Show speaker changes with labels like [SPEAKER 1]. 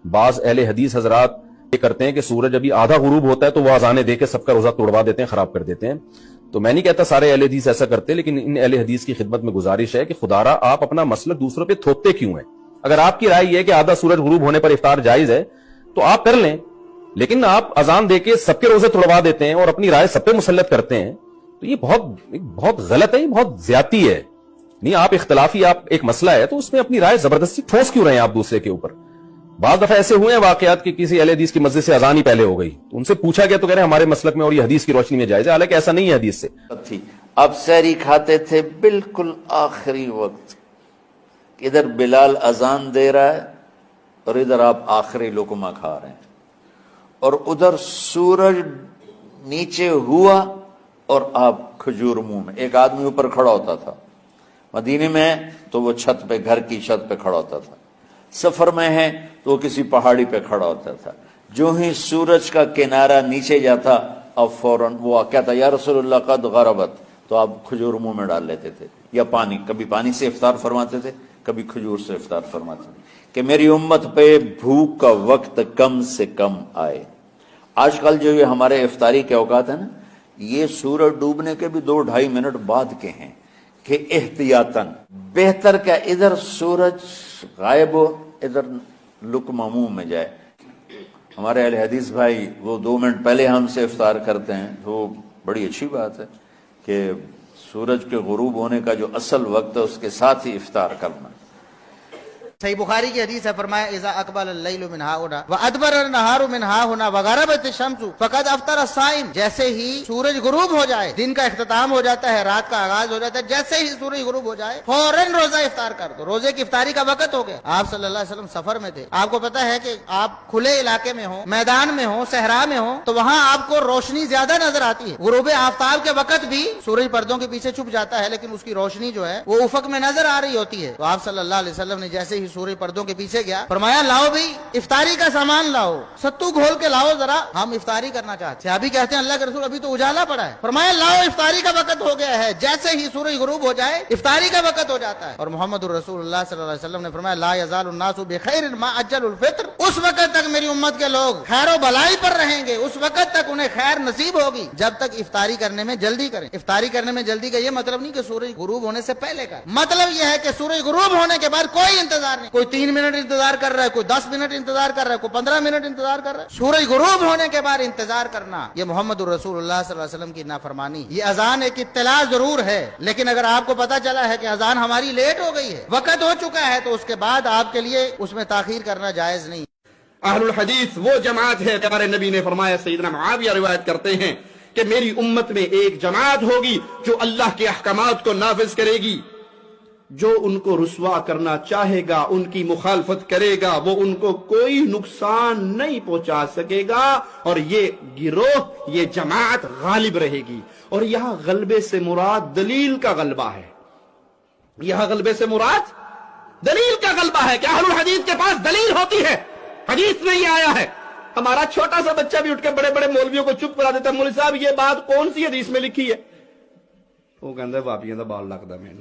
[SPEAKER 1] بعض اہل حدیث حضرات یہ کرتے ہیں کہ سورج ابھی آدھا غروب ہوتا ہے تو وہ اذانیں دے کے سب کا روزہ توڑوا دیتے ہیں، خراب کر دیتے ہیں. تو میں نہیں کہتا سارے اہل حدیث ایسا کرتے، لیکن ان اہل حدیث کی خدمت میں گزارش ہے کہ خدارا آپ اپنا مسلک دوسروں پہ تھوپتے کیوں ہیں؟ اگر آپ کی رائے یہ ہے کہ آدھا سورج غروب ہونے پر افطار جائز ہے تو آپ کر لیں، لیکن آپ اذان دے کے سب کے روزے توڑوا دیتے ہیں اور اپنی رائے سب پہ مسلط کرتے ہیں، تو یہ بہت غلط ہے، یہ بہت زیادتی ہے. نہیں، آپ اختلافی آپ ایک مسئلہ ہے تو اس میں اپنی رائے زبردستی ٹھوس کیوں رہے ہیں آپ دوسرے کے اوپر؟ بعض دفعہ ایسے ہوئے ہیں واقعات کہ کسی اہل حدیث کی مسجد سے اذان ہی پہلے ہو گئی، تو ان سے پوچھا گیا تو کہہ رہے ہیں ہمارے مسلک میں اور یہ حدیث کی روشنی میں جائز ہے، حالانکہ ایسا نہیں ہے حدیث سے.
[SPEAKER 2] اب سحری کھاتے تھے بالکل آخری وقت، ادھر بلال اذان دے رہا ہے اور ادھر آپ آخری لقمہ کھا رہے ہیں، اور ادھر سورج نیچے ہوا اور آپ کھجور منہ میں. ایک آدمی اوپر کھڑا ہوتا تھا مدینے میں تو وہ چھت پہ، گھر کی چھت پہ کھڑا ہوتا تھا، سفر میں ہے تو وہ کسی پہاڑی پہ کھڑا ہوتا تھا. جو ہی سورج کا کنارہ نیچے جاتا اب فوراً وہ کہتا یا رسول اللہ قد غربت، تو آپ کھجور منہ میں ڈال لیتے تھے یا پانی، کبھی پانی سے افطار فرماتے تھے، کبھی کھجور سے افطار فرماتے تھے کہ میری امت پہ بھوک کا وقت کم سے کم آئے. آج کل جو یہ ہمارے افطاری کے اوقات ہیں نا، یہ سورج ڈوبنے کے بھی 2-2.5 منٹ بعد کے ہیں کہ احتیاطاً بہتر کہ ادھر سورج غائب ہو ادھر لقمہ منہ میں جائے. ہمارے اہل حدیث بھائی وہ 2 منٹ پہلے ہم سے افطار کرتے ہیں، تو بڑی اچھی بات ہے کہ سورج کے غروب ہونے کا جو اصل وقت ہے اس کے ساتھ ہی افطار کرنا.
[SPEAKER 3] صحیح بخاری کی حدیث ہے، فرمایا اذا اقبل اللیل من ہاہنا وادبر النہار من ہاہنا وغربت الشمس فقد افطر الصائم. جیسے ہی سورج غروب ہو جائے، دن کا اختتام ہو جاتا ہے، رات کا آغاز ہو جاتا ہے، جیسے ہی سورج غروب ہو جائے فوراً روزہ افطار کر دو، روزے کی افطاری کا وقت ہو گیا. آپ صلی اللہ علیہ وسلم سفر میں تھے، آپ کو پتا ہے کہ آپ کھلے علاقے میں ہوں، میدان میں ہوں، صحرا میں ہوں، تو وہاں آپ کو روشنی زیادہ نظر آتی ہے. غروب آفتاب کے وقت بھی سورج پردوں کے پیچھے چھپ جاتا ہے لیکن اس کی روشنی جو ہے وہ افق میں نظر آ رہی ہوتی ہے. تو آپ صلی اللہ علیہ وسلم نے جیسے ہی سورج پردوں کے پیچھے گیا، فرمایا لاؤ بھائی افطاری کا سامان لاؤ، ستو گھول کے لاؤ ذرا، ہم افطاری کرنا چاہتے ہیں. صحابی کہتے ہیں اللہ کے رسول ابھی تو اجالا پڑا ہے. فرمایا لاؤ افطاری کا وقت ہو گیا ہے. جیسے ہی سورج غروب ہو جائے افطاری کا وقت ہو جاتا ہے. اور محمد الرسول اللہ صلی اللہ علیہ وسلم نے فرمایا لا یزال الناس بخیر ما عجل الفطر. اس وقت تک میری امت کے لوگ خیر و بلائی پر رہیں گے، اس وقت تک انہیں خیر نصیب ہوگی جب تک افطاری کرنے میں جلدی کریں. افطاری کرنے میں جلدی کا یہ مطلب نہیں کہ سورج غروب ہونے سے پہلے کا، مطلب یہ ہے کہ سورج غروب ہونے کے بعد کوئی انتظار نہیں، کوئی 3 منٹ انتظار کر رہا ہے، کوئی 10 منٹ انتظار کر رہا ہے، کوئی 15 منٹ انتظار کر رہا ہے. سورج غروب ہونے کے بعد انتظار کرنا یہ محمد الرسول اللہ صلی اللہ علیہ وسلم کی نافرمانی. یہ اذان ایک اطلاع ضرور ہے، لیکن اگر آپ کو پتا چلا ہے کہ اذان ہماری لیٹ ہو گئی ہے، وقت ہو چکا ہے، تو اس کے بعد آپ کے لیے اس میں تاخیر کرنا جائز نہیں.
[SPEAKER 4] اہل الحدیث وہ جماعت ہے، ہمارے نبی نے فرمایا، سیدنا معاویہ روایت کرتے ہیں کہ میری امت میں ایک جماعت ہوگی جو اللہ کے احکامات کو نافذ کرے گی، جو ان کو رسوا کرنا چاہے گا، ان کی مخالفت کرے گا، وہ ان کو کوئی نقصان نہیں پہنچا سکے گا، اور یہ گروہ، یہ جماعت غالب رہے گی. اور یہاں غلبے سے مراد دلیل کا غلبہ ہے. یہاں غلبے سے مراد دلیل کا غلبہ ہے کہ اہل الحدیث کے پاس دلیل ہوتی ہے، حدیث میں یہ آیا ہے. ہمارا چھوٹا سا بچہ بھی اٹھ کے بڑے بڑے مولویوں کو چپ کرا دیتا ہے، مولوی صاحب یہ بات کون سی حدیث میں لکھی ہے؟ وہ کہتا ہے باپیاں دا بال لگتا میں